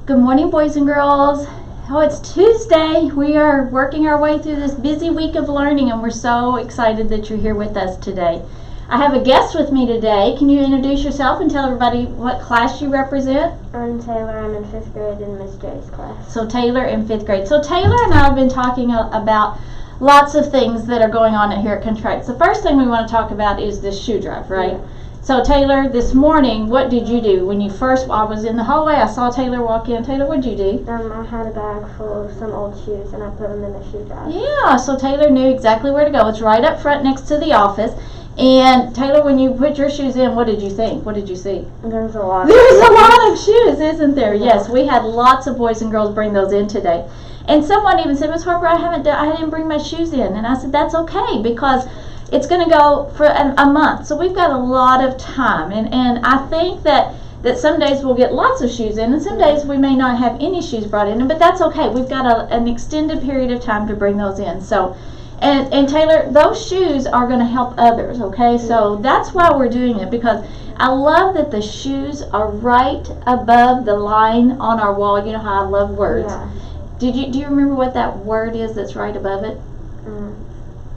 Good morning, boys and girls. Oh, it's Tuesday. We are working our way through this busy week of learning, and we're so excited that you're here with us today. I have a guest with me today. Can you introduce yourself and tell everybody what class you represent? I'm Taylor. I'm in 5th grade in Miss J's class. So Taylor in 5th grade. So Taylor and I have been talking about lots of things that are going on here at Contracts. The first thing we want to talk about is this shoe drive, right? Yeah. So Taylor, this morning, what did you do? When you first, I was in the hallway, I saw Taylor walk in. Taylor, what did you do? I had a bag full of some old shoes and I put them in the shoe drive. Yeah, so Taylor knew exactly where to go. It's right up front next to the office. And Taylor, when you put your shoes in, what did you think? What did you see? There's a lot. There's a lot of shoes, isn't there? Yeah. Yes, we had lots of boys and girls bring those in today. And someone even said, Miss Harper, I didn't bring my shoes in. And I said, that's okay, because it's going to go for a month. So we've got a lot of time. And I think that some days we'll get lots of shoes in, and some days we may not have any shoes brought in. But that's okay. We've got an extended period of time to bring those in. So, and Taylor, those shoes are going to help others, okay? So that's why we're doing it, because I love that the shoes are right above the line on our wall. You know how I love words. Yeah. Do you remember what that word is that's right above it?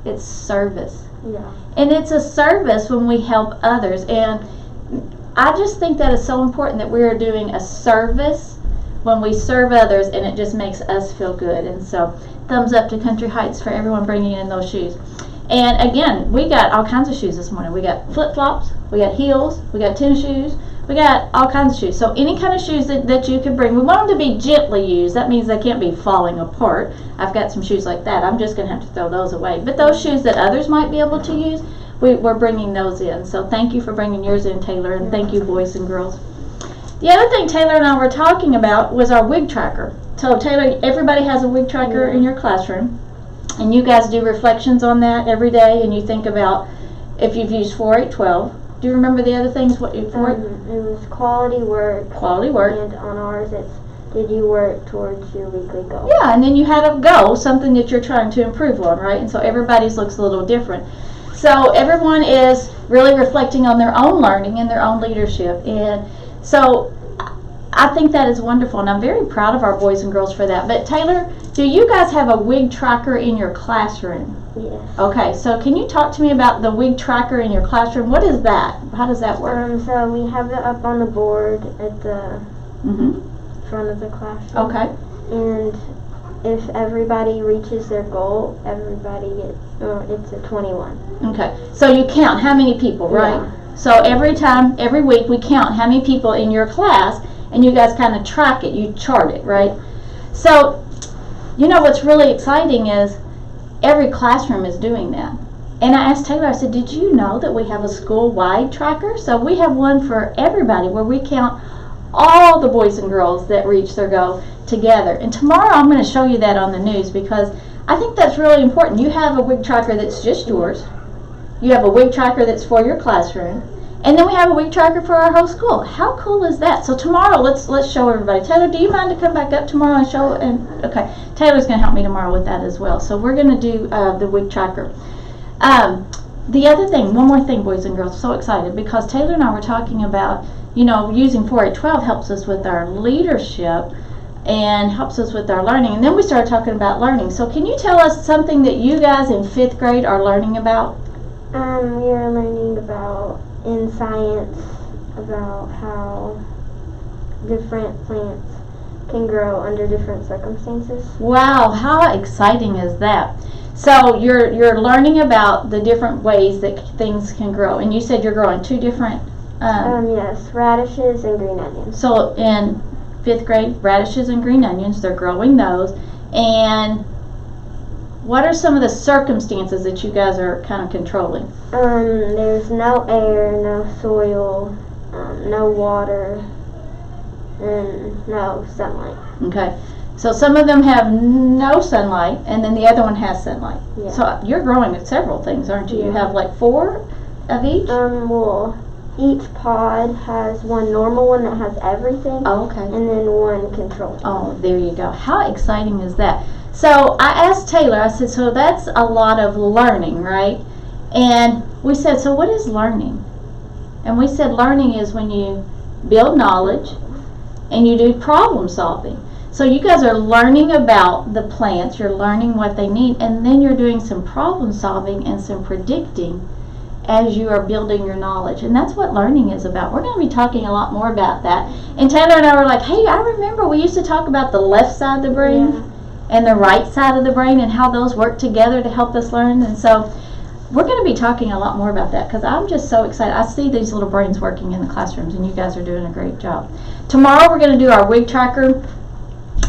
It's service. Yeah. And it's a service when we help others. And I just think that is so important that we are doing a service when we serve others, and it just makes us feel good. And so thumbs up to Country Heights for everyone bringing in those shoes. And again, we got all kinds of shoes this morning. We got flip-flops, we got heels, we got tennis shoes, we got all kinds of shoes. So any kind of shoes that you can bring. We want them to be gently used. That means they can't be falling apart. I've got some shoes like that. I'm just going to have to throw those away. But those shoes that others might be able to use, we're bringing those in. So thank you for bringing yours in, Taylor, and thank you, boys and girls. The other thing Taylor and I were talking about was our wig tracker. So Taylor, everybody has a wig tracker in your classroom, and you guys do reflections on that every day, and you think about if you've used 4, 8, 12. Do you remember the other things? What for? It was quality work. Quality work. And on ours, it's did you work towards your weekly goal? Yeah, and then you had a goal, something that you're trying to improve on, right? And so everybody's looks a little different. So everyone is really reflecting on their own learning and their own leadership. And so I think that is wonderful, and I'm very proud of our boys and girls for that. But Taylor, do you guys have a wig tracker in your classroom? Yes. Okay, so can you talk to me about the wig tracker in your classroom? What is that? How does that work? So we have it up on the board at the front of the classroom. Okay. And if everybody reaches their goal, it's a 21. Okay, so you count how many people, right? Yeah. So every week we count how many people in your class, and you guys kind of track it, you chart it, right? So, you know what's really exciting is every classroom is doing that. And I asked Taylor, I said, did you know that we have a school-wide tracker? So we have one for everybody where we count all the boys and girls that reach their goal together. And tomorrow I'm going to show you that on the news, because I think that's really important. You have a wig tracker that's just yours. You have a wig tracker that's for your classroom. And then we have a wig tracker for our whole school. How cool is that? So tomorrow, let's show everybody. Taylor, do you mind to come back up tomorrow and show? And okay, Taylor's going to help me tomorrow with that as well. So we're going to do the wig tracker. The other thing, one more thing, boys and girls, so excited, because Taylor and I were talking about, you know, using 4-8-12 helps us with our leadership and helps us with our learning. And then we started talking about learning. So can you tell us something that you guys in 5th grade are learning about? We are learning about, in science, about how different plants can grow under different circumstances. Wow, how exciting is that? So you're learning about the different ways that things can grow, and you said you're growing 2 different. Yes, radishes and green onions. So in 5th grade, radishes and green onions, they're growing those. And what are some of the circumstances that you guys are kind of controlling? There's no air, no soil, no water, and no sunlight. Okay. So some of them have no sunlight, and then the other one has sunlight. Yeah. So you're growing several things, aren't you? Yeah. You have like 4 of each? Well, each pod has one normal one that has everything. Oh, okay. And then one controlled. Oh, there you go. How exciting is that? So I asked Taylor, I said, so that's a lot of learning, right? And we said, so what is learning? And we said learning is when you build knowledge, and you do problem solving. So you guys are learning about the plants, you're learning what they need, and then you're doing some problem solving and some predicting as you are building your knowledge. And that's what learning is about. We're going to be talking a lot more about that. And Taylor and I were like, hey, I remember we used to talk about the left side of the brain and the right side of the brain and how those work together to help us learn. And so we're going to be talking a lot more about that because I'm just so excited. I see these little brains working in the classrooms, and you guys are doing a great job. Tomorrow we're going to do our WIG tracker.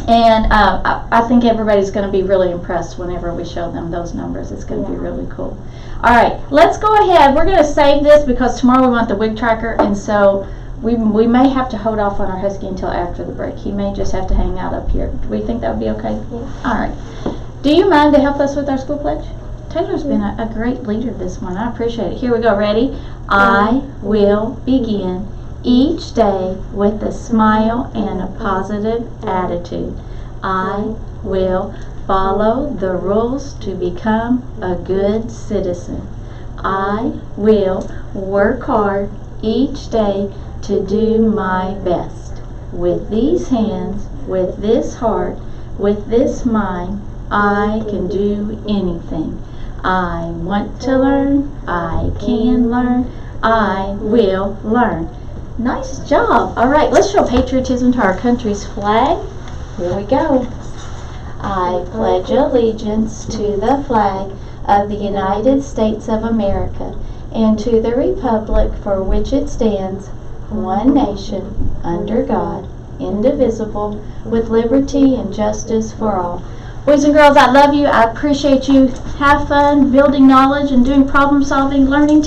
And I think everybody's going to be really impressed whenever we show them those numbers. It's going to be really cool. All right, let's go ahead. We're going to save this because tomorrow we want the WIG tracker, and so we may have to hold off on our Husky until after the break. He may just have to hang out up here. Do we think that would be okay? Yeah. All right. Do you mind to help us with our school pledge? Taylor's been a great leader this morning. I appreciate it. Here we go. Ready? I will begin each day with a smile and a positive attitude. I will follow the rules to become a good citizen. I will work hard each day to do my best. With these hands, with this heart, with this mind, I can do anything. I want to learn. I can learn. I will learn. Nice job. All right, let's show patriotism to our country's flag. Here we go. I pledge allegiance to the flag of the United States of America and to the republic for which it stands, one nation, under God, indivisible, with liberty and justice for all. Boys and girls, I love you. I appreciate you. Have fun building knowledge and doing problem solving, learning